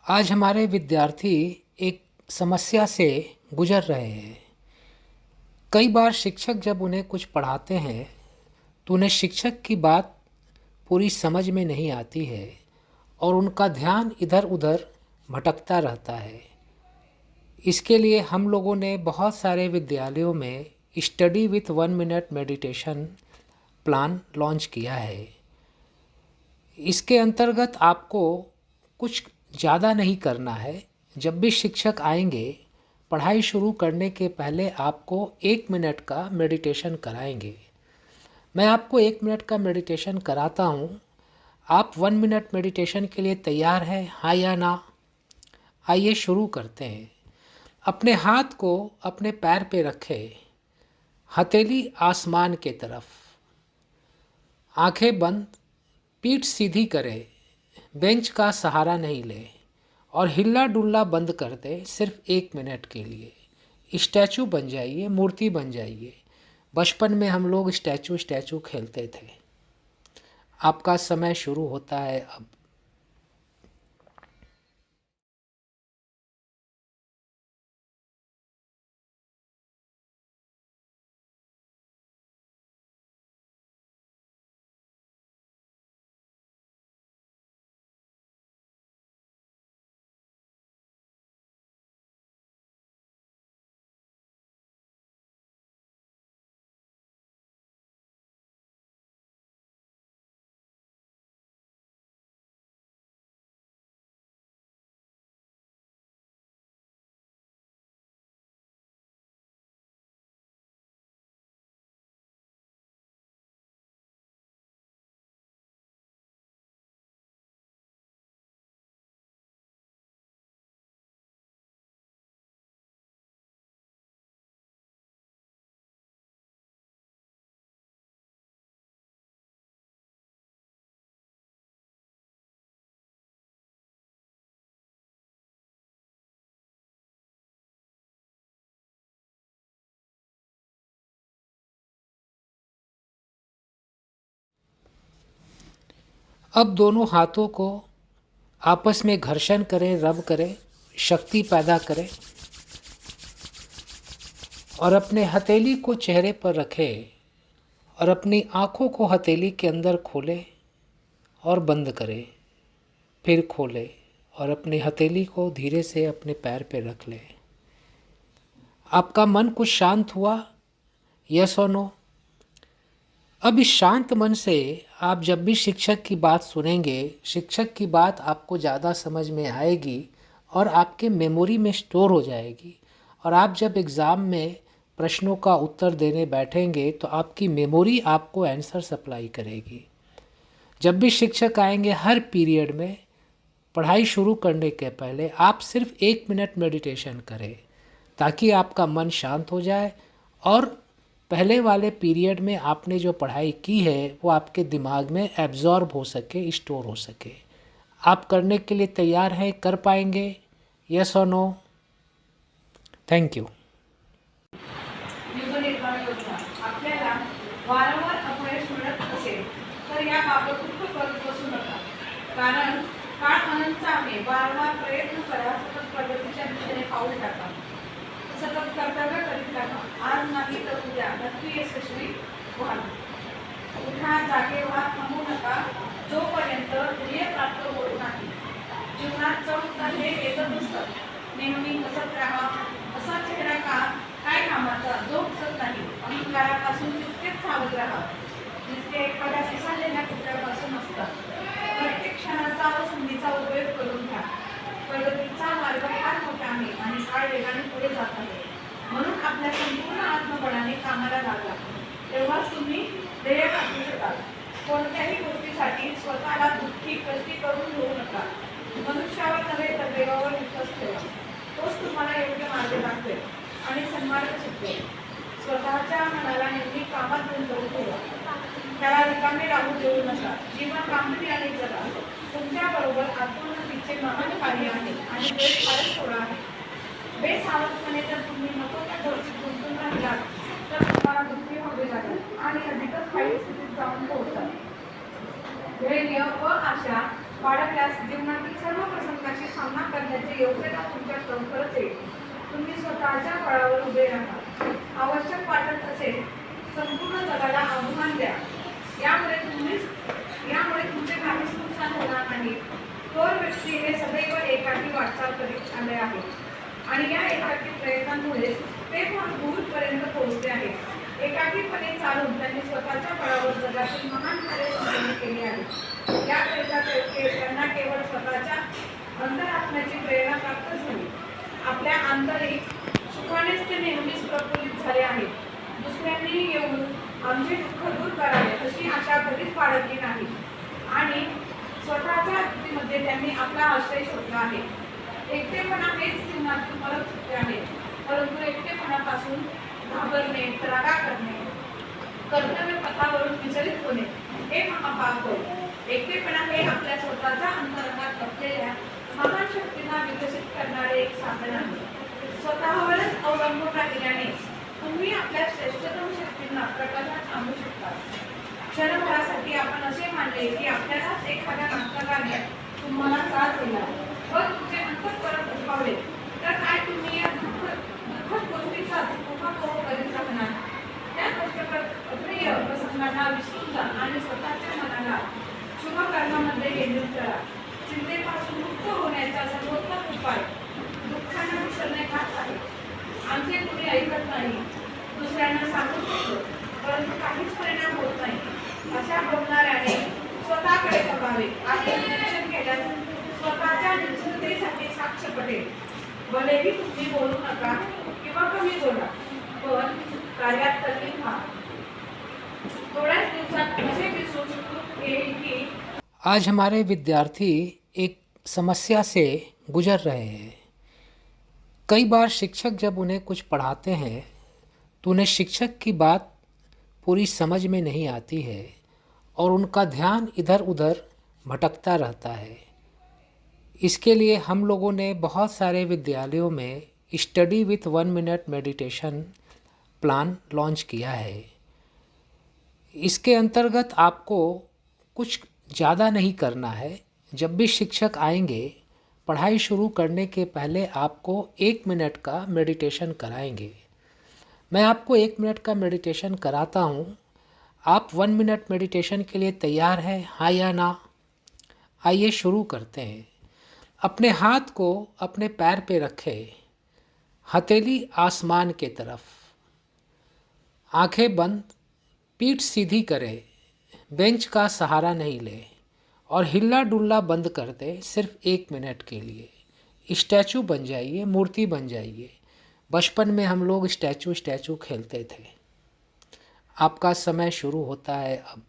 आज हमारे विद्यार्थी एक समस्या से गुजर रहे हैं। कई बार शिक्षक जब उन्हें कुछ पढ़ाते हैं तो उन्हें शिक्षक की बात पूरी समझ में नहीं आती है और उनका ध्यान इधर उधर भटकता रहता है। इसके लिए हम लोगों ने बहुत सारे विद्यालयों में study with 1 minute meditation plan launch किया है। इसके अंतर्गत आपको कुछ ज़्यादा नहीं करना है। जब भी शिक्षक आएंगे पढ़ाई शुरू करने के पहले आपको 1 मिनट का मेडिटेशन कराएंगे। मैं आपको 1 मिनट का मेडिटेशन कराता हूँ। आप 1 मिनट मेडिटेशन के लिए तैयार हैं, हाँ या ना? आइए शुरू करते हैं। अपने हाथ को अपने पैर पे रखें, हथेली आसमान के तरफ, आंखें बंद, पीठ सीधी करें, बेंच का सहारा नहीं ले और हिल्ला डुल्ला बंद कर दे। सिर्फ 1 मिनट के लिए स्टैचू बन जाइए, मूर्ति बन जाइए। बचपन में हम लोग स्टैचू खेलते थे। आपका समय शुरू होता है अब। अब दोनों हाथों को आपस में घर्षण करें, रब करें, शक्ति पैदा करें और अपने हथेली को चेहरे पर रखें और अपनी आँखों को हथेली के अंदर खोलें और बंद करें, फिर खोलें और अपनी हथेली को धीरे से अपने पैर पे रख लें। आपका मन कुछ शांत हुआ? यस और नो? अब इस शांत मन से आप जब भी शिक्षक की बात सुनेंगे, शिक्षक की बात आपको ज़्यादा समझ में आएगी और आपके मेमोरी में स्टोर हो जाएगी। और आप जब एग्ज़ाम में प्रश्नों का उत्तर देने बैठेंगे तो आपकी मेमोरी आपको आंसर सप्लाई करेगी। जब भी शिक्षक आएंगे हर पीरियड में पढ़ाई शुरू करने के पहले आप सिर्फ 1 मिनट मेडिटेशन करें ताकि आपका मन शांत हो जाए और पहले वाले पीरियड में आपने जो पढ़ाई की है वो आपके दिमाग में एब्जॉर्ब हो सके, स्टोर हो सके। आप करने के लिए तैयार हैं? कर पाएंगे? यस और नो? Thank you. आपल्याला वारंवार अपयश मिळत असेल तर याबाबत दुःख करत बसू नका, कारण काळ अनंत आहे। वारंवार प्रयत्न करा, सतत प्रगतीच्या दिशेने पाऊल टाका, सतत कर्तव्य करीत राहा। आज नाही तर उद्या नक्की यशस्वी व्हाल। पुन्हा जागेवर थांबू नका जोपर्यंत ध्येय प्राप्त होत नाही। जीवनात चढ-उतार हे येतच असतात। नेहमी हसत राहा, असा चेहरा का काय कामाचा जो हसत नाही। अहंकारापासून तितकेच सावध राहा जितके एखाद्या पिसाळलेल्या कुत्र्यापासून असतात। प्रत्येक क्षणाचा व संधीचा उपयोग करून घ्या। प्रगतीचा मार्ग फार मोठा आहे आणि काळ वेगाने पुढे जात आहे, म्हणून आपल्या संपूर्ण आत्मबळाने कामाला लागला तेव्हाच तुम्ही ध्येय गाठू शकाल। कोणत्याही गोष्टीसाठी स्वतःला दुःखी कष्टी करून घेऊ नका। मनुष्यावर ठेवा. तोच तुम्हाला योग्य मार्ग दाखवेल आणि सन्मार्ग शिकवेल. स्वतःच्या मनाला नेहमी कामात गुंतवून ठेवा. त्याला रिकामे राहू देऊ नका. जीवन गांभीर्याने जगा. तुमच्याबरोबर आत्मोन्नतीचे महान कार्य आहे आणि वेळ फारच थोडा आहे. बेसावधपणे जर तुम्ही नको त्या गोष्टीत गुंतून राहिलात तर तुम्हाला दुःखी व्हावे लागेल आणि अधिकच वाईट स्थितीत जाऊन पोहोचाल. धैर्य व आशा बाळगल्यास जीवनातील सर्व प्रसंगांशी सामना करण्याची योग्यता तुमच्यात लवकरच येईल. तुम्ही स्वतःच्या बळावर उभे राहा. आवश्यक वाटत असेल संपूर्ण जगाला आव्हान द्या. यामुळे तुमचे काहीच नुकसान होणार नाही. थोर व्यक्ती हे सदैव एकाकी वाटचाल करीत आले आहे आणि या एकाकी प्रयत्नांमुळेच ते दूरपर्यंत पोहोचले आहेत. एकाकीपणे चालून त्यांनी स्वतःच्या बळावर जगातील महान कार्य संपन्न केले आहे. याकरिता त्यांना केवळ स्वतःच्या अंतरात्म्याची प्रेरणा प्राप्त झाली. आपल्या आंतरिक सुखानेच ते नेहमीच प्रफुल्लित झाले आहेत. दुसऱ्यांनी येऊन आमचे दुःख दूर करावे अशी आशा कधीच बाळगली नाही आणि स्वतःच्या वृत्तीमध्ये त्यांनी आपला आश्रय शोधला आहे. एकटेपणा हेच जीवनातील परम सत्य आहे. परंतु एकटेपणापासून घाबरणे, त्रागा करणे, कर्तव्य पथावरून विचलित होणे हे महापाप होय. एकटेपणा हे आपल्या स्वतःच्या अंतरंगात असलेल्या महान शक्तींना विकसित करणारे एक साधन आहे. स्वतःवरच अवलंबून राहिल्याने तुम्ही आपल्या श्रेष्ठतम शक्तींना प्रकाशात आणू शकता. क्षणभरासाठी आपण असे मानले की आपल्यालाच एखाद्या नाटकाने तुम्हाला त्रास दिला व तुमचे अंतःकरण दुखावले तर काय तुम्ही या दुःखद गोष्टीचा उपभोग करीत राहणार? त्या अप्रिय प्रसंगांना विसरून जा आणि स्वतःच्या मनाला शुभ कर्मामध्ये केंद्रित करा. चिंतेपासून मुक्त होण्याचा सर्वोत्तम उपाय दुःखांना विसरणे हाच आहे. आमचे कुणी ऐकत नाही, दुसऱ्यांना सांगू शकतो परंतु काहीच परिणाम होत नाही अशा बोलणाऱ्याने स्वतःकडे बघावे आणि निरीक्षण केल्यास स्वतःच्या निर्जनतेसाठी साक्ष पडेल. भलेही तुम्ही बोलू नका किंवा कमी बोला पण कार्यात तल्लीन व्हा. थोड्याच दिवसात असे दिसून येईल की आज हमारे विद्यार्थी एक समस्या से गुजर रहे हैं. कई बार शिक्षक जब उन्हें कुछ पढ़ाते हैं तो उन्हें शिक्षक की बात पूरी समझ में नहीं आती है और उनका ध्यान इधर उधर भटकता रहता है. इसके लिए हम लोगों ने बहुत सारे विद्यालयों में study with 1 minute meditation plan launch किया है. इसके अंतर्गत आपको कुछ ज़्यादा नहीं करना है. जब भी शिक्षक आएंगे पढ़ाई शुरू करने के पहले आपको 1 मिनट का मेडिटेशन कराएंगे. मैं आपको 1 मिनट का मेडिटेशन कराता हूँ. आप 1 मिनट मेडिटेशन के लिए तैयार हैं, हाँ या ना? आइए शुरू करते हैं. अपने हाथ को अपने पैर पे रखें, हथेली आसमान के तरफ, आंखें बंद, पीठ सीधी करें, बेंच का सहारा नहीं लें और हिल्ला डुल्ला बंद कर दें. सिर्फ 1 मिनट के लिए स्टैचू बन जाइए, मूर्ति बन जाइए. बचपन में हम लोग स्टैचू खेलते थे. आपका समय शुरू होता है अब.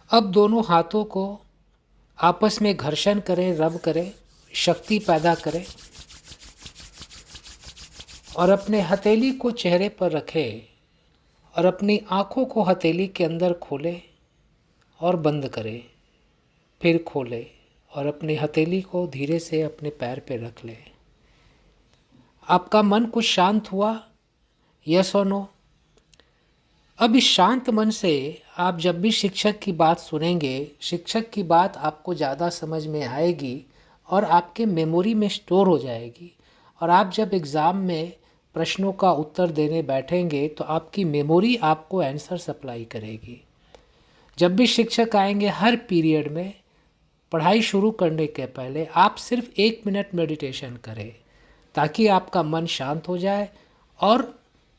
अब दोनों हाथों को आपस में घर्षण करें, रब करें, शक्ति पैदा करें. और अपने हथेली को चेहरे पर रखे और अपनी आँखों को हथेली के अंदर खोले और बंद करे, फिर खोले और अपनी हथेली को धीरे से अपने पैर पे रख ले। आपका मन कुछ शांत हुआ? यस और नो? अब इस शांत मन से आप जब भी शिक्षक की बात सुनेंगे, शिक्षक की बात आपको ज़्यादा समझ में आएगी और आपके मेमोरी में स्टोर हो जाएगी। और आप जब एग्ज़ाम में प्रश्नों का उत्तर देने बैठेंगे तो आपकी मेमोरी आपको आंसर सप्लाई करेगी। जब भी शिक्षक आएंगे हर पीरियड में, पढ़ाई शुरू करने के पहले आप सिर्फ 1 मिनट मेडिटेशन करें ताकि आपका मन शांत हो जाए और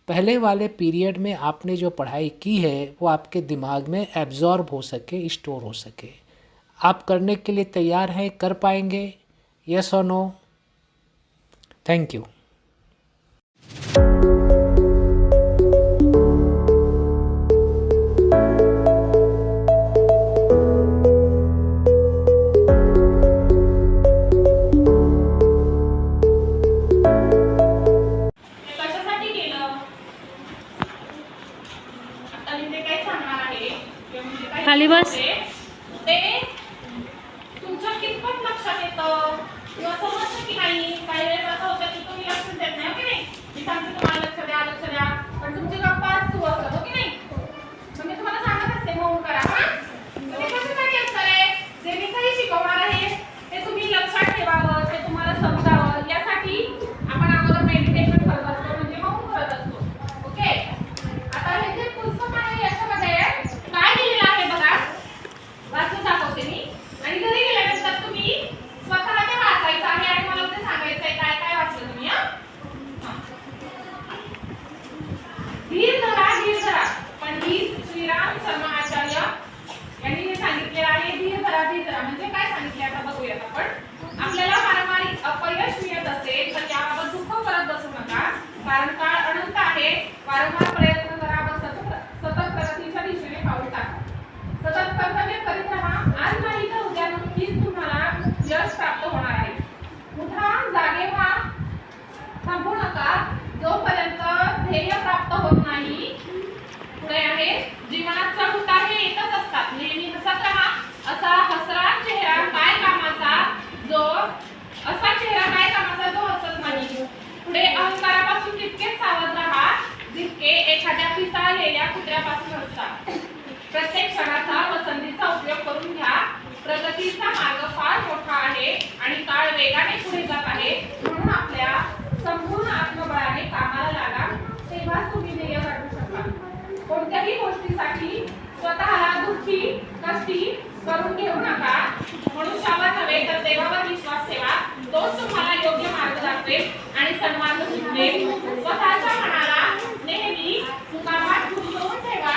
पहले वाले पीरियड में आपने जो पढ़ाई की है वो आपके दिमाग में एब्जॉर्ब हो सके, स्टोर हो सके। आप करने के लिए तैयार हैं? कर पाएंगे? यस और नो? Thank you. कशासाठी केलं? आता मी ते काय सांगणार आहे किंवा म्हणजे काय खाली बस. ते तुमच्या कितपत लक्षात येतं किंवा समजतं की नाही? काही वेळेस असं होतं की तुम्ही लक्ष देत नाही, हो की नाही? मी सांगते तुम्हाला लक्ष द्या, पण तुमची गप्पा सुरू असतात, हो की नाही? मग मी तुम्हाला सांगत असते मौन करा. हा, ते कशासाठी असतं रे? जे मी काही शिकवणार आहे ते तुम्ही लक्षात ठेवावं, ते तुम्हाला समजावं, यासाठी आपण अगोदर मेडिटेशन करत असतो, म्हणजे मौन करत असतो. ओके, आता हे जे पुस्तक आहे याच्यामध्ये काय लिहिलेलं आहे बघा, वाचून दाखवते मी. आणि घरी गेल्यानंतर तुम्ही स्वतःला ते वाचायचं आहे आणि मला ते सांगायचं आहे काय काय वाचलं तुम्ही. धीर धरा. पंडित श्रीराम शर्मा आचार्य यांनी हे सांगितलेलं आहे. धीर धरा म्हणजे काय सांगितले आता बघूयात आपण. आपल्याला वारंवार अपयश मिळत असेल तर याबाबत दुःख करत बसू नका, कारण काळ अनंत आहे. वारंवार प्रयत्न करा व सतत प्रगतीच्या दिशेने पाऊल टाका. सतत कर्तव्य करीत राहा. आज नाही तर उद्या नक्कीच तुम्हाला यश प्राप्त होणार आहे. उठा, जागे व्हा, थांबू नका जोपर्यंत ध्येय प्राप्त होत नाही. पुढे आहे, जीवनात चढ उतार हे येतच असतात. नेहमी हसत राहा. असा चेहरा काय कामाचा जो हसत नाही. पुढे अहंकारापासून तितकेच सावध राहा जितके एखाद्या पिसाळलेल्या कुत्र्यापासून असतात. प्रत्येक क्षणाचा व संधीचा उपयोग करून घ्या. प्रगतीचा मार्ग फार मोठा आहे आणि काळ वेगाने पुढे जात आहे, म्हणून आपल्या संपूर्ण आत्मबळाने कामाला लागा, तेव्हाच तुम्ही ध्येय गाठू शकाल. कोणत्याही गोष्टीसाठी स्वतःला दुःखी कष्टी करून घेऊ नका. मनुष्यावर नव्हे तर देवावर विश्वास ठेवा. तोच तुम्हाला योग्य मार्ग दाखवेल आणि सन्मार्ग शिकवेल. स्वतःच्या मनाला नेहमी कामात गुंतवून ठेवा.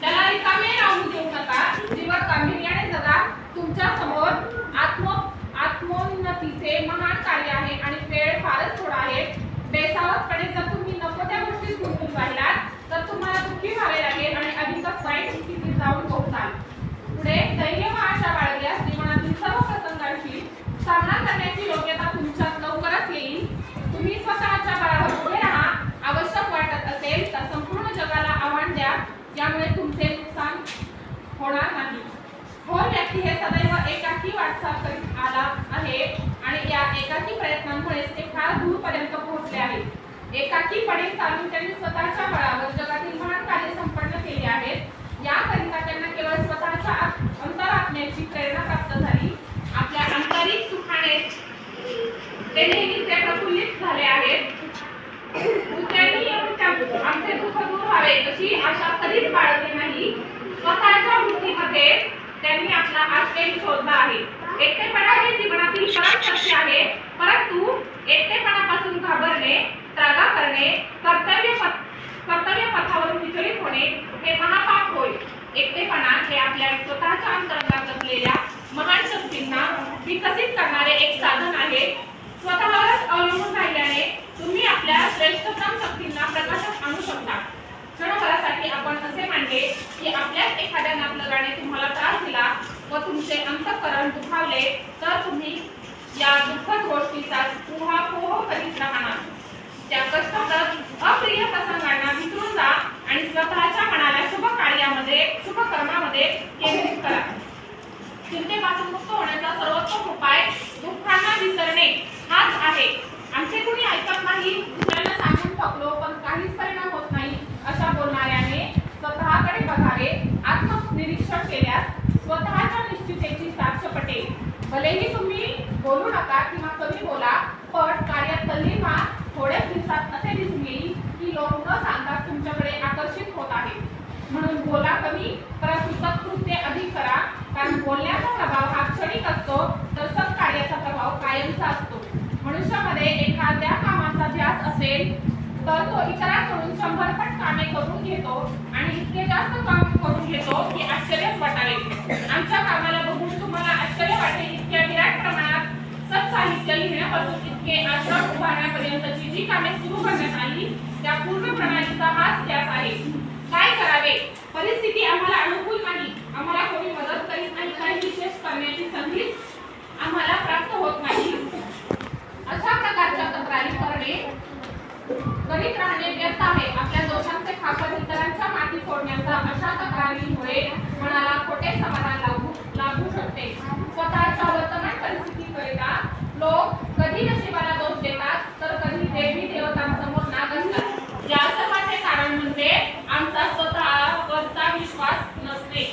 त्याला रिकामे राहू देऊ नका. जीवन गांभीर्याने जगा. तुमच्या समोर आत्मोन्नतीचे महान कार्य आहे आणि वेळ फारच थोडा आहे. बेसावधपणे जर तुम्ही नको त्या गोष्टीत गुंतून राहिलात तर तुम्हाला दुःखी व्हावे लागेल आणि अधिकच वाईट स्थितीत जाऊन पोहोचाल. पुढे धैर्य व आशा बाळगल्यास जीवनातील सर्व प्रसंगांशी सामना करण्याची योग्यता तुमच्यात लवकरच येईल. तुम्ही स्वतःच्या बळावर उभे राहा. आवश्यक वाटत असेल तर संपूर्ण जगाला आव्हान द्या, यामुळे तुमचे नुकसान होणार नाही. थोर व्यक्ती हे सदैव एकाकी वाटचाल करीत आला आहे आणि या एकाकी प्रयत्नांमुळेच ते फार दूरपर्यंत पोहोचले आहेत. एकाकीपणे चालून त्यांनी स्वतःच्या बळावर जगातील महान कार्य संपन्न केली आहेत. याकरिता त्यांना केवळ स्वतःच्या अंतरात्म्याची प्रेरणा प्राप्त झाली. आपल्या आंतरिक सुखाने ते नेहमीचे प्रफुल्लित झाले आहेत. दुसऱ्यांनी येऊन आमचे दुःख दूर व्हावे अशी आशा कधीच बाळगली नाही. स्वतःच्या वृत्तीमध्ये त्यांनी आपला आश्रय शोधला आहे. एकटेपणा हे जीवनातील परम सत्य आहे, परंतु एकटेपणापासून घाबरणे, त्रागा करणे, कर्तव्य पथावरून विचलित होणे हे महापाप होय. एकटेपणा हे आपल्या स्वतःच्या अंतर्गत असलेल्या महान शक्तींना विकसित करणारे एक साधन आहे. स्वतःवरच अवलंबून राहिल्याने तुम्ही आपल्या श्रेष्ठतम शक्तींना प्रकाशात आणू शकता. क्षणभरासाठी आपण असे मानले की आपल्याच एखाद्या नातलगाने तुम्हाला त्रास दिला व तुमचे अंतःकरण दुखावले तर तुम्ही या दुःखद गोष्टीचा ऊहापोह करीत राहणार. हाच आहे. आमचे कुणी ऐकत नाही, दुसऱ्यांना सांगून थकलो पण काहीच परिणाम होत नाही अशा बोलणाऱ्याने स्वतःकडे बघावे. आत्मनिरीक्षण केल्यास स्वतःच्या निश्चितेची साक्ष पटेल. भलेही तुम्ही बोलू नका किंवा कमी बोला, पण कार्यात तल्लीन व्हा. थोड्याच दिवसात असे दिसून येईल की लोक न सांगता तुमच्याकडे आकर्षित होत आहेत. म्हणून बोला कमी, परंतु सत्कृत्य अधिक करा. कारण बोलण्याचा प्रभाव हा क्षणिक असतो, तर सत्कार्याचा प्रभाव कायमचा असतो. मनुष्यामध्ये एखाद्या कामाचा ध्यास असेल तर तो इतरांकडून 100 पट कामे करून घेतो आणि इतके जास्त काम करून घेतो की आश्चर्यच वाटावे. आमच्या कामाला बघून तुम्हाला आश्चर्य वाटेल इतक्या विराट प्रमाणात सत्साहित्य लिहिण्यापासून इतके आश्रम उभारण्यापर्यंतची जी कामे सुरू करण्यात आली त्या पूर्ण प्रणालीचा हाच ध्यास आहे. काय करावे? परिस्थिती आम्हाला अनुकूल नाही, आम्हाला कोणी मदत करीत नाही, काही विशेष करण्याची संधी आम्हाला प्राप्त होत नाही. अशा प्रकारच्या तक्रारी करणे करीत राहणे व्यर्थ आहे. आपल्या दोषांचे खापर इतरांच्या माती फोडण्याचा अशा तक्रारीमुळे मनाला खोटे समाधान लागू शकते. स्वतःच्या वर्तमान परिस्थितीकरिता लोक कधी नशिबाला दोष देतात तर कधी देवी देवतांसमोर नाग असतात. या सर्वांचे कारण म्हणजे आमचा स्वतःवरचा विश्वास नसणे.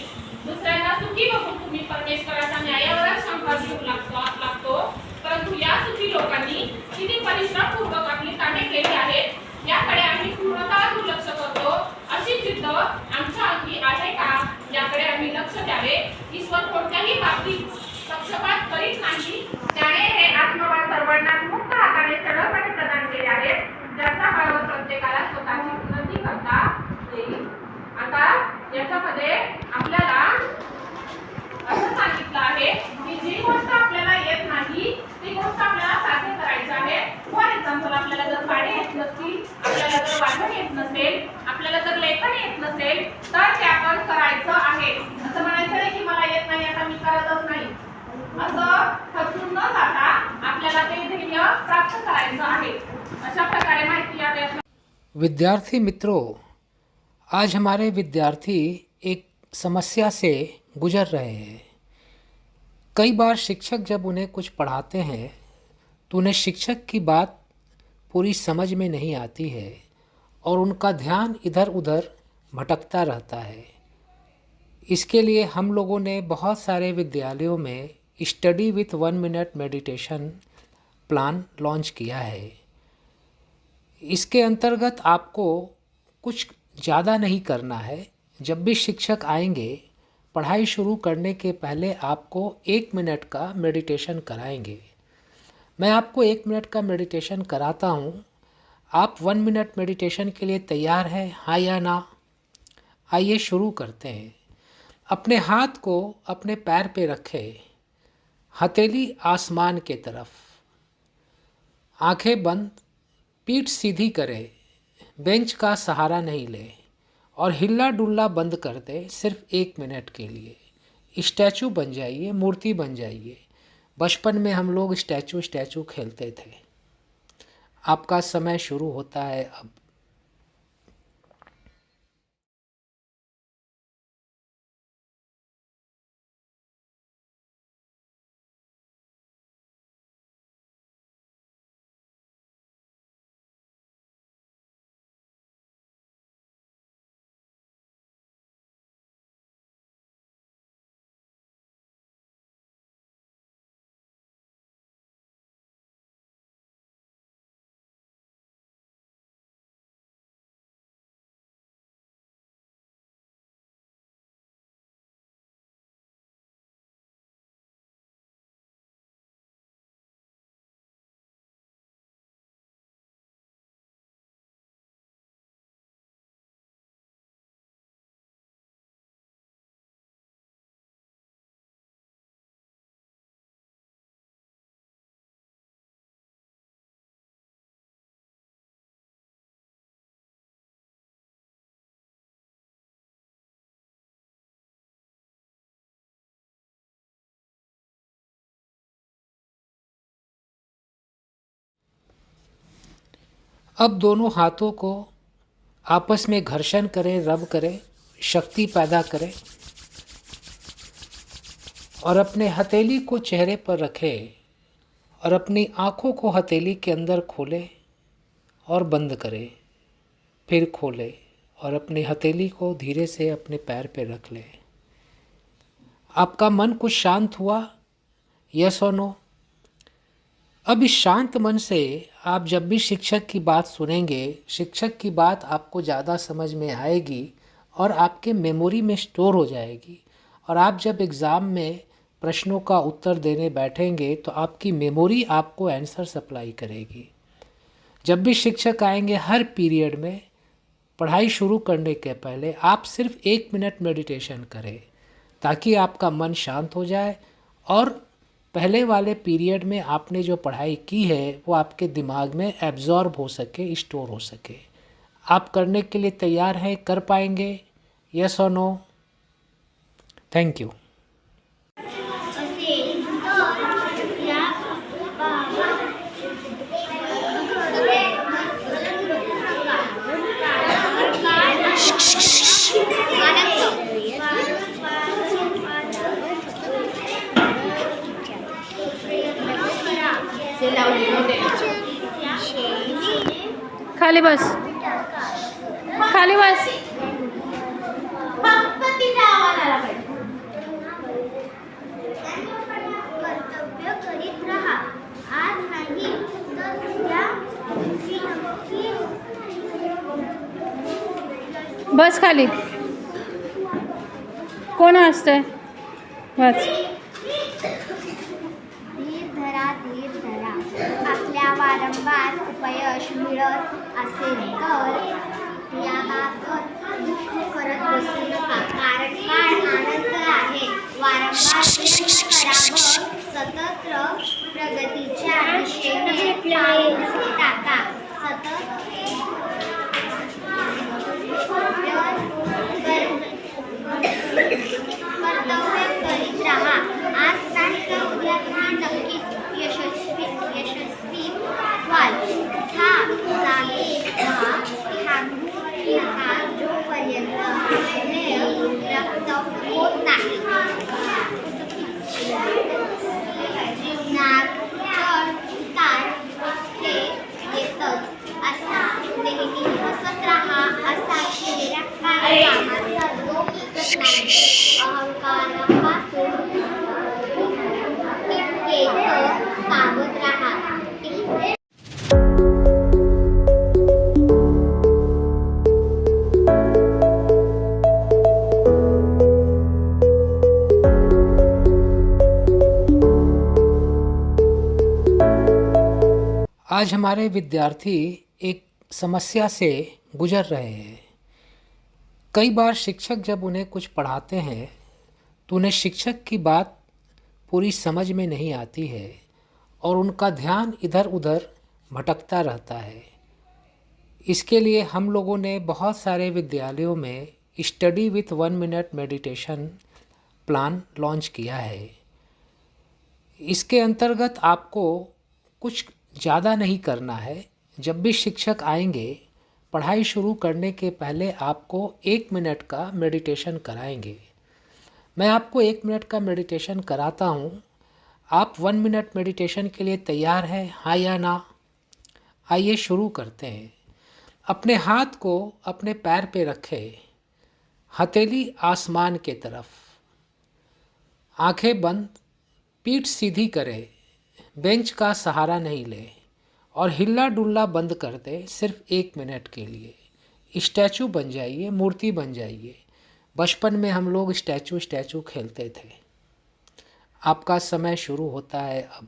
दुसऱ्यांना सुखी बघून तुम्ही परमेश्वराच्या न्यायावरच शंका घेऊ लागतो. परंतु या सुखी लोकांनी किती परिश्रमपूर्वक आपली कामे केली आहेत याकडे आम्ही पूर्णतः दुर्लक्ष करतो. अशी जिद्द आमच्या अंगी आहे का याकडे आम्ही लक्ष द्यावे. ईश्वर कोणत्याही बाबतीत पक्षपात करीत नाही. त्याने हे आत्मभाव सर्वांना मुक्त हाताने सरळपणे प्रदान केले आहेत, ज्याच्या बळावर प्रत्येकाला स्वतःची उन्नती करता येईल. आता याच्यामध्ये आपल्याला असं सांगितलं आहे की जी गोष्ट आपल्याला येत नाही ती गोष्ट आपल्याला साध्य करायची आहे. फॉर एक्झाम्पल, आपल्याला जर पाढे येत नसतील, आपल्याला जर वाचन येत नसेल, आपल्याला जर लेखन येत नसेल तर ते आपण करायचं आहे. असं म्हणायचं नाही की मला येत नाही आता मी करतच नाही, असं खचून न जाता आपल्याला ते ध्येय प्राप्त करायचं आहे. अशा प्रकारे माहिती आहे. विद्यार्थी मित्रों, आज हमारे विद्यार्थी एक समस्या से गुजर रहे हैं। कई बार शिक्षक जब उन्हें कुछ पढ़ाते हैं तो उन्हें शिक्षक की बात पूरी समझ में नहीं आती है और उनका ध्यान इधर उधर भटकता रहता है। इसके लिए हम लोगों ने बहुत सारे विद्यालयों में study with 1 minute meditation plan launch किया है। इसके अंतर्गत आपको कुछ ज़्यादा नहीं करना है। जब भी शिक्षक आएंगे पढ़ाई शुरू करने के पहले आपको 1 मिनट का मेडिटेशन कराएंगे। मैं आपको 1 मिनट का मेडिटेशन कराता हूँ। आप 1 मिनट मेडिटेशन के लिए तैयार हैं, हाँ या ना? आइए शुरू करते हैं। अपने हाथ को अपने पैर पे रखें, हथेली आसमान के तरफ, आंखें बंद, पीठ सीधी करें, बेंच का सहारा नहीं लें और हिल्ला डुल्ला बंद कर दें। सिर्फ 1 मिनट के लिए स्टैचू बन जाइए, मूर्ति बन जाइए। बचपन में हम लोग स्टैचू खेलते थे। आपका समय शुरू होता है अब। अब दोनों हाथों को आपस में घर्षण करें, रब करें, शक्ति पैदा करें और अपने हथेली को चेहरे पर रखें और अपनी आँखों को हथेली के अंदर खोले और बंद करें, फिर खोले और अपनी हथेली को धीरे से अपने पैर पे रख ले। आपका मन कुछ शांत हुआ? यस और नो? अब इस शांत मन से आप जब भी शिक्षक की बात सुनेंगे, शिक्षक की बात आपको ज़्यादा समझ में आएगी और आपके मेमोरी में स्टोर हो जाएगी। और आप जब एग्ज़ाम में प्रश्नों का उत्तर देने बैठेंगे तो आपकी मेमोरी आपको आंसर सप्लाई करेगी। जब भी शिक्षक आएंगे हर पीरियड में, पढ़ाई शुरू करने के पहले आप सिर्फ 1 मिनट मेडिटेशन करें ताकि आपका मन शांत हो जाए और पहले वाले पीरियड में आपने जो पढ़ाई की है वो आपके दिमाग में एब्जॉर्ब हो सके, स्टोर हो सके। आप करने के लिए तैयार हैं? कर पाएंगे? यस और नो? Thank you. खाली बस, खाली बस. फक्त तिचा आवाज आला पाहिजे. कर्तव्य करीत राहा. आज नाही तर उद्या नक्की बस खाली. कोण असतंय? बस. धीर धरा, धीर धरा. आपल्या वारंवार अपयश मिळत असेल तर याबाबत दुःख करत बसू नका. कारण काळ अनंत आहे. वारंवार प्रयत्न करा व सतत प्रगतीच्या दिशेने पाऊल टाका. सतत कर्तव्य करीत राहा. आज नाही तर उद्या तुम्ही नक्कीच यशस्वी व्हाल. हा जागे राहा, ठाकूर राहा जोपर्यंत ध्येय प्राप्त होत नाही. जीवनात चढ उतार हे येतच असतात. नेहमी हसत राहा. असा चेहरा काय कामाचा जो दिसत नाही. अहंकारापासून टिकेत सावध राहा. आज हमारे विद्यार्थी एक समस्या से गुजर रहे हैं। कई बार शिक्षक जब उन्हें कुछ पढ़ाते हैं तो उन्हें शिक्षक की बात पूरी समझ में नहीं आती है और उनका ध्यान इधर उधर भटकता रहता है। इसके लिए हम लोगों ने बहुत सारे विद्यालयों में study with 1 minute meditation plan launch किया है। इसके अंतर्गत आपको कुछ ज़्यादा नहीं करना है। जब भी शिक्षक आएंगे पढ़ाई शुरू करने के पहले आपको 1 मिनट का मेडिटेशन कराएंगे। मैं आपको 1 मिनट का मेडिटेशन कराता हूँ। आप 1 मिनट मेडिटेशन के लिए तैयार हैं, हाँ या ना? आइए शुरू करते हैं। अपने हाथ को अपने पैर पे रखें, हथेली आसमान के तरफ, आंखें बंद, पीठ सीधी करें, बेंच का सहारा नहीं लें और हिल्ला डुल्ला बंद कर दें। सिर्फ 1 मिनट के लिए स्टैचू बन जाइए, मूर्ति बन जाइए। बचपन में हम लोग स्टैचू खेलते थे। आपका समय शुरू होता है अब।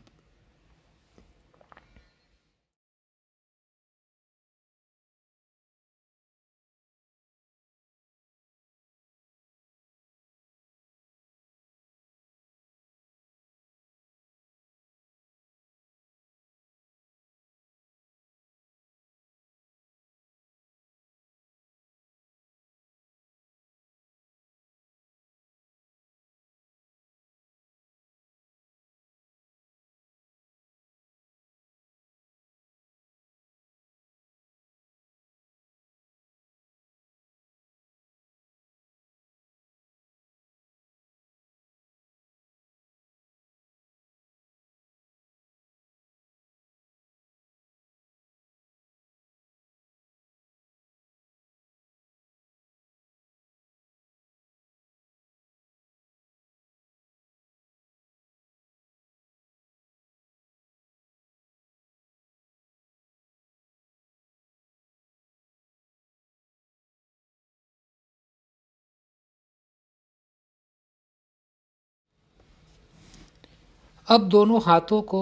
अब दोनों हाथों को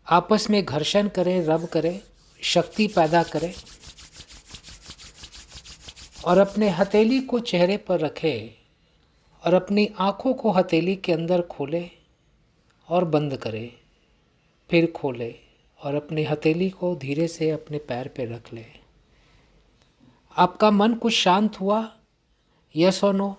आपस में घर्षण करें, रब करें, शक्ति पैदा करें और अपने हथेली को चेहरे पर रखें और अपनी आँखों को हथेली के अंदर खोलें और बंद करें, फिर खोलें और अपनी हथेली को धीरे से अपने पैर पे रख लें। आपका मन कुछ शांत हुआ? यस और नो?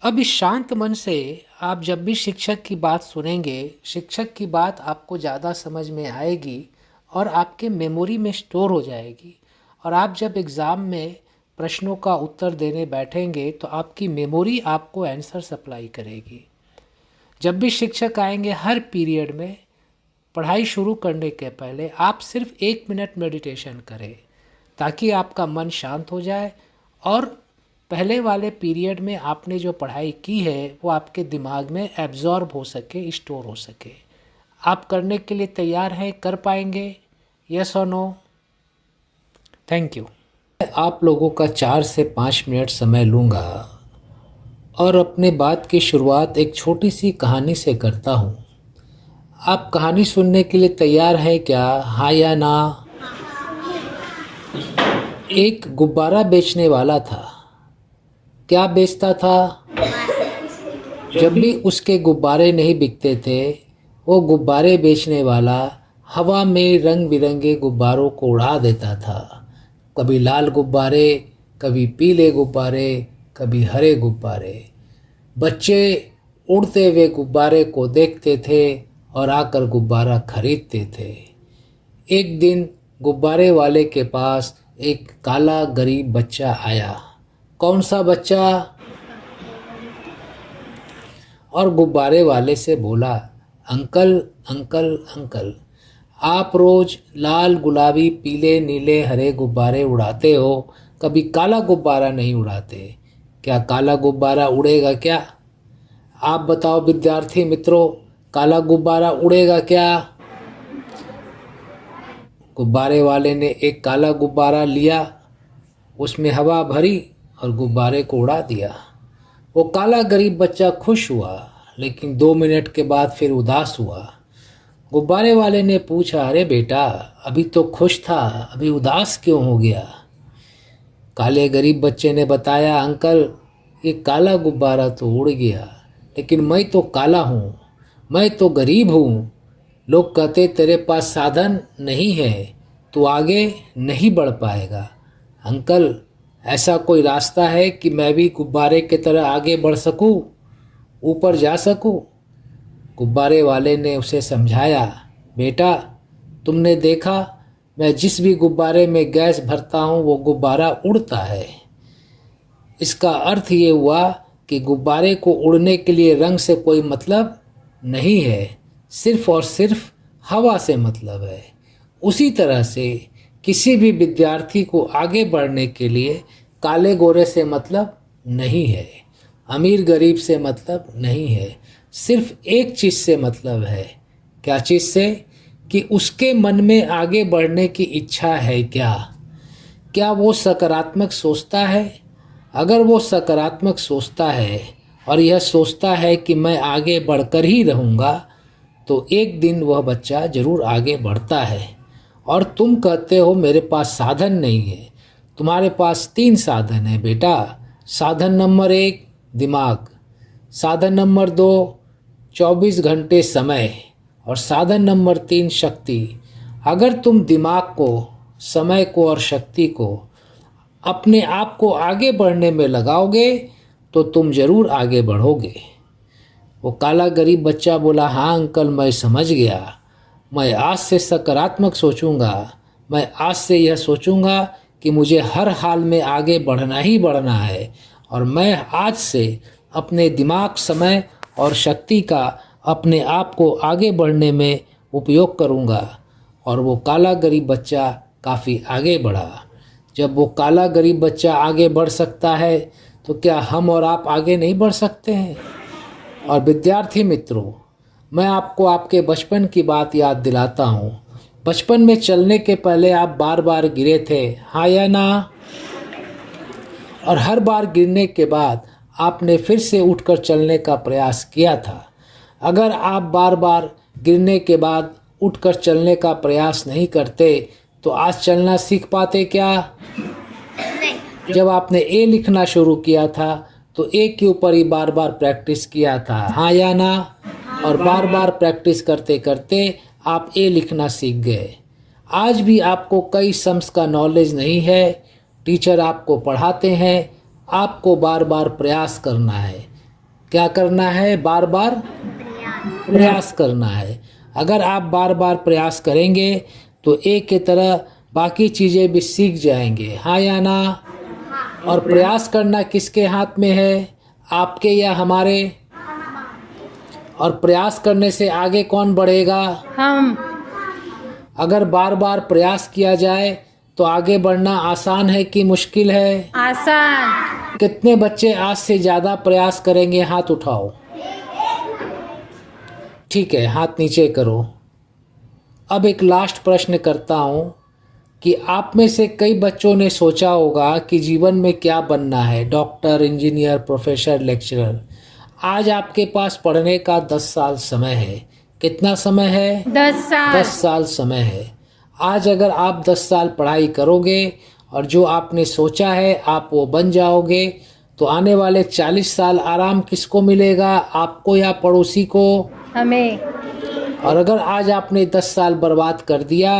अब इस शांत मन से आप जब भी शिक्षक की बात सुनेंगे, शिक्षक की बात आपको ज़्यादा समझ में आएगी और आपके मेमोरी में स्टोर हो जाएगी। और आप जब एग्ज़ाम में प्रश्नों का उत्तर देने बैठेंगे तो आपकी मेमोरी आपको आंसर सप्लाई करेगी। जब भी शिक्षक आएंगे हर पीरियड में, पढ़ाई शुरू करने के पहले आप सिर्फ 1 मिनट मेडिटेशन करें ताकि आपका मन शांत हो जाए और पहले वाले पीरियड में आपने जो पढ़ाई की है वो आपके दिमाग में एब्जॉर्ब हो सके, स्टोर हो सके। आप करने के लिए तैयार हैं? कर पाएंगे? यस और नो? Thank you. आप लोगों का 4 से 5 मिनट समय लूँगा और अपने बात की शुरुआत एक छोटी सी कहानी से करता हूँ। आप कहानी सुनने के लिए तैयार हैं क्या? हाँ या ना? एक गुब्बारा बेचने वाला था। क्या बेचता था? जब भी उसके गुब्बारे नहीं बिकते थे, वो गुब्बारे बेचने वाला हवा में रंग बिरंगे गुब्बारों को उड़ा देता था। कभी लाल गुब्बारे, कभी पीले गुब्बारे, कभी हरे गुब्बारे। बच्चे उड़ते हुए गुब्बारे को देखते थे और आकर गुब्बारा खरीदते थे। एक दिन गुब्बारे वाले के पास एक काला गरीब बच्चा आया। कौन सा बच्चा? और गुब्बारे वाले से बोला, अंकल अंकल अंकल, आप रोज़ लाल गुलाबी पीले नीले हरे गुब्बारे उड़ाते हो, कभी काला गुब्बारा नहीं उड़ाते। क्या काला गुब्बारा उड़ेगा क्या? आप बताओ विद्यार्थी मित्रों, काला गुब्बारा उड़ेगा क्या? गुब्बारे वाले ने एक काला गुब्बारा लिया, उसमें हवा भरी और गुब्बारे को उड़ा दिया। वो काला गरीब बच्चा खुश हुआ, लेकिन 2 मिनट के बाद फिर उदास हुआ। गुब्बारे वाले ने पूछा, अरे बेटा, अभी तो खुश था, अभी उदास क्यों हो गया? काले गरीब बच्चे ने बताया, अंकल ये काला गुब्बारा तो उड़ गया, लेकिन मैं तो काला हूँ, मैं तो गरीब हूँ। लोग कहते तेरे पास साधन नहीं है, तू आगे नहीं बढ़ पाएगा। अंकल, ऐसा कोई रास्ता है कि मैं भी गुब्बारे की तरह आगे बढ़ सकूँ, ऊपर जा सकूँ? गुब्बारे वाले ने उसे समझाया, बेटा तुमने देखा, मैं जिस भी गुब्बारे में गैस भरता हूँ वो गुब्बारा उड़ता है। इसका अर्थ ये हुआ कि गुब्बारे को उड़ने के लिए रंग से कोई मतलब नहीं है, सिर्फ और सिर्फ हवा से मतलब है। उसी तरह से किसी भी विद्यार्थी को आगे बढ़ने के लिए काले गोरे से मतलब नहीं है, अमीर गरीब से मतलब नहीं है, सिर्फ एक चीज़ से मतलब है। क्या चीज़ से? कि उसके मन में आगे बढ़ने की इच्छा है क्या? क्या वो सकारात्मक सोचता है? अगर वो सकारात्मक सोचता है और यह सोचता है कि मैं आगे बढ़कर ही रहूँगा, तो एक दिन वह बच्चा ज़रूर आगे बढ़ता है। और तुम कहते हो मेरे पास साधन नहीं है। तुम्हारे पास 3 साधन है बेटा। साधन नंबर 1 दिमाग, साधन नंबर 2 24 घंटे समय और साधन नंबर 3 शक्ति। अगर तुम दिमाग को, समय को और शक्ति को अपने आप को आगे बढ़ने में लगाओगे तो तुम ज़रूर आगे बढ़ोगे। वो काला गरीब बच्चा बोला, हाँ अंकल, मैं समझ गया। मैं आज से सकारात्मक सोचूंगा। मैं आज से यह सोचूंगा कि मुझे हर हाल में आगे बढ़ना ही बढ़ना है और मैं आज से अपने दिमाग, समय और शक्ति का अपने आप को आगे बढ़ने में उपयोग करूंगा। और वो काला गरीब बच्चा काफ़ी आगे बढ़ा। जब वो काला गरीब बच्चा आगे बढ़ सकता है तो क्या हम और आप आगे नहीं बढ़ सकते हैं? और विद्यार्थी मित्रों, मैं आपको आपके बचपन की बात याद दिलाता हूँ। बचपन में चलने के पहले आप बार बार गिरे थे, हाँ या ना? और हर बार गिरने के बाद आपने फिर से उठकर चलने का प्रयास किया था। अगर आप बार बार गिरने के बाद उठकर चलने का प्रयास नहीं करते तो आज चलना सीख पाते क्या? नहीं। जब आपने ए लिखना शुरू किया था तो ए के ऊपर ही बार बार प्रैक्टिस किया था, हाँ या ना? और बार बार प्रैक्टिस करते करते आप ए लिखना सीख गए। आज भी आपको कई सम्स का नॉलेज नहीं है, टीचर आपको पढ़ाते हैं, आपको बार बार प्रयास करना है। क्या करना है? बार बार प्रयास करना है। अगर आप बार बार प्रयास करेंगे तो एक की तरह बाकी चीज़ें भी सीख जाएंगे, हाँ या ना? और प्रयास करना किसके हाथ में है, आपके या हमारे? और प्रयास करने से आगे कौन बढ़ेगा? हम। अगर बार बार प्रयास किया जाए तो आगे बढ़ना आसान है कि मुश्किल है? आसान। कितने बच्चे आज से ज़्यादा प्रयास करेंगे? हाथ उठाओ। ठीक है, हाथ नीचे करो। अब एक लास्ट प्रश्न करता हूँ कि आप में से कई बच्चों ने सोचा होगा कि जीवन में क्या बनना है, डॉक्टर, इंजीनियर, प्रोफेसर, लेक्चरर। आज आपके पास पढ़ने का 10 साल समय है। कितना समय है? 10 साल। 10 साल समय है। आज अगर आप 10 साल पढ़ाई करोगे और जो आपने सोचा है आप वो बन जाओगे तो आने वाले 40 साल आराम किसको मिलेगा, आपको या पड़ोसी को? हमें। और अगर आज आपने 10 साल बर्बाद कर दिया,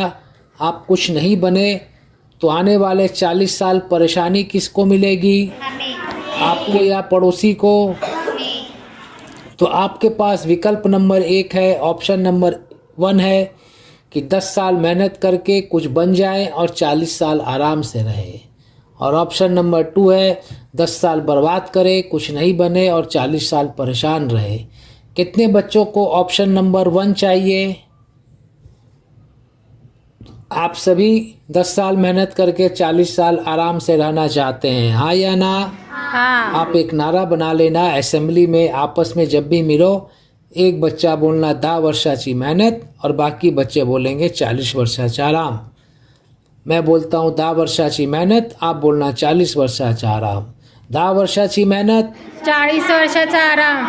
आप कुछ नहीं बने, तो आने वाले 40 साल परेशानी किसको मिलेगी, आपको या पड़ोसी को? तो आपके पास विकल्प नंबर 1 है, ऑप्शन नंबर 1 है कि 10 साल मेहनत करके कुछ बन जाए और 40 साल आराम से रहे। और ऑप्शन नंबर 2 है 10 साल बर्बाद करे, कुछ नहीं बने और 40 साल परेशान रहे। कितने बच्चों को ऑप्शन नंबर 1 चाहिए? आप सभी 10 साल मेहनत करके 40 साल आराम से रहना चाहते हैं, हाँ या ना? हाँ। आप एक नारा बना लेना, असेंबली में आपस में जब भी मिलो एक बच्चा बोलना 10 वर्षाची मेहनत और बाकी बच्चे बोलेंगे 40 वर्षाचा आराम। मैं बोलता हूँ 10 वर्षाची मेहनत, आप बोलना 40 वर्षाचा आराम। 10 वर्षाची मेहनत, 40 वर्षाचा आराम।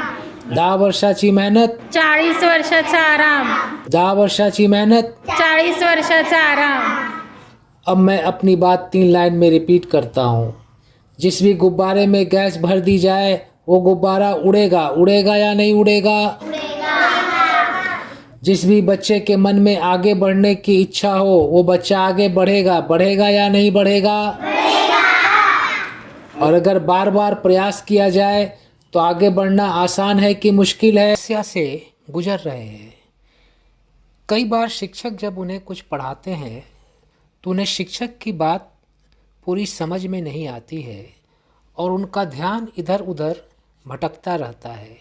10 वर्षाची मेहनत, 40 वर्षाचा आराम। 10 वर्षाची मेहनत। 40 वर्षाचा आराम। अब मैं अपनी बात 3 लाइन में रिपीट करता हूँ। जिस भी गुब्बारे में गैस भर दी जाए वो गुब्बारा उड़ेगा, उड़ेगा या नहीं उड़ेगा? जिस भी बच्चे के मन में आगे बढ़ने की इच्छा हो वो बच्चा आगे बढ़ेगा, बढ़ेगा या नहीं बढ़ेगा? और अगर बार बार प्रयास किया जाए तो आगे बढ़ना आसान है कि मुश्किल है? समस्या से गुजर रहे हैं। कई बार शिक्षक जब उन्हें कुछ पढ़ाते हैं तो उन्हें शिक्षक की बात पूरी समझ में नहीं आती है और उनका ध्यान इधर उधर भटकता रहता है।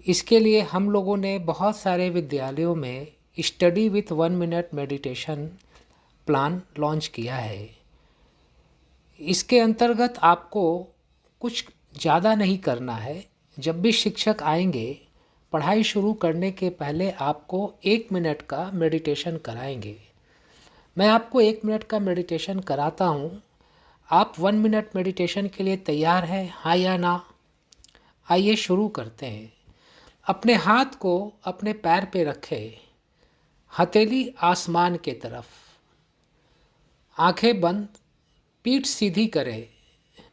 इसके लिए हम लोगों ने बहुत सारे विद्यालयों में study with 1 minute meditation plan launch किया है। इसके अंतर्गत आपको कुछ ज़्यादा नहीं करना है। जब भी शिक्षक आएंगे पढ़ाई शुरू करने के पहले आपको 1 मिनट का मेडिटेशन कराएंगे। मैं आपको 1 मिनट का मेडिटेशन कराता हूँ। आप 1 मिनट मेडिटेशन के लिए तैयार हैं, हाँ या ना? आइए शुरू करते हैं। अपने हाथ को अपने पैर पे रखें, हथेली आसमान के तरफ, आंखें बंद, पीठ सीधी करें,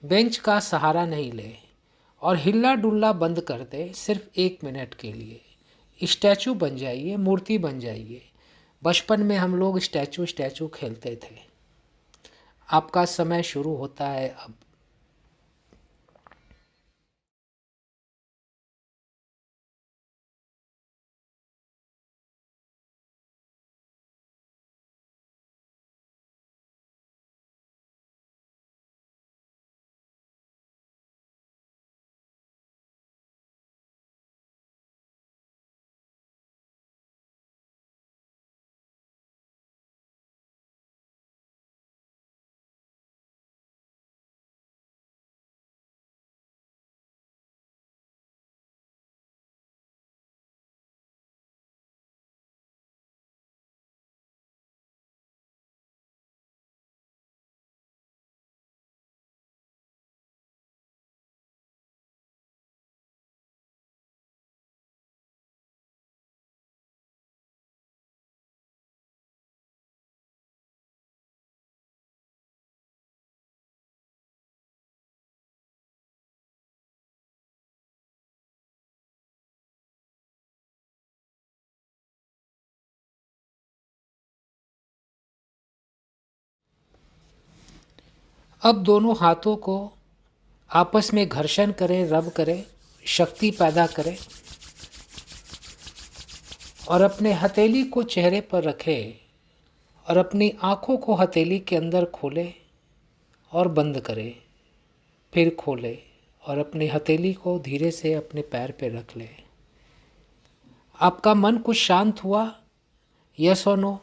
बेंच का सहारा नहीं लें और हिल्ला डुल्ला बंद कर दें। सिर्फ 1 मिनट के लिए स्टैचू बन जाइए, मूर्ति बन जाइए। बचपन में हम लोग स्टैचू खेलते थे। आपका समय शुरू होता है अब। अब दोनों हाथों को आपस में घर्षण करें, रब करें, शक्ति पैदा करें और अपने हथेली को चेहरे पर रखें और अपनी आँखों को हथेली के अंदर खोलें और बंद करें, फिर खोलें और अपनी हथेली को धीरे से अपने पैर पे रख लें। आपका मन कुछ शांत हुआ? यस और नो?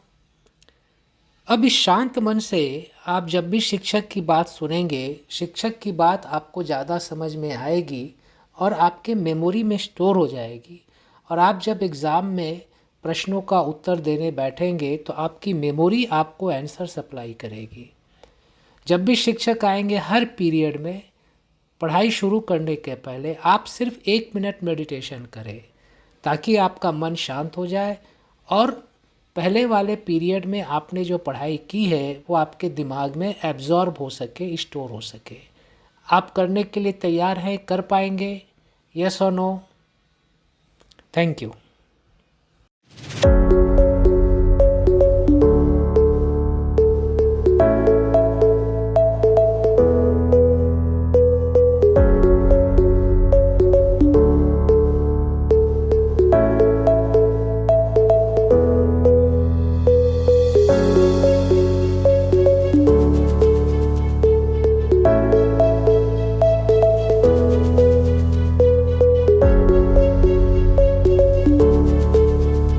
अब इस शांत मन से आप जब भी शिक्षक की बात सुनेंगे, शिक्षक की बात आपको ज़्यादा समझ में आएगी और आपके मेमोरी में स्टोर हो जाएगी। और आप जब एग्ज़ाम में प्रश्नों का उत्तर देने बैठेंगे तो आपकी मेमोरी आपको आंसर सप्लाई करेगी। जब भी शिक्षक आएंगे हर पीरियड में, पढ़ाई शुरू करने के पहले आप सिर्फ 1 मिनट मेडिटेशन करें ताकि आपका मन शांत हो जाए और पहले वाले पीरियड में आपने जो पढ़ाई की है वो आपके दिमाग में एब्जॉर्ब हो सके, स्टोर हो सके। आप करने के लिए तैयार हैं? कर पाएंगे? यस और नो? Thank you.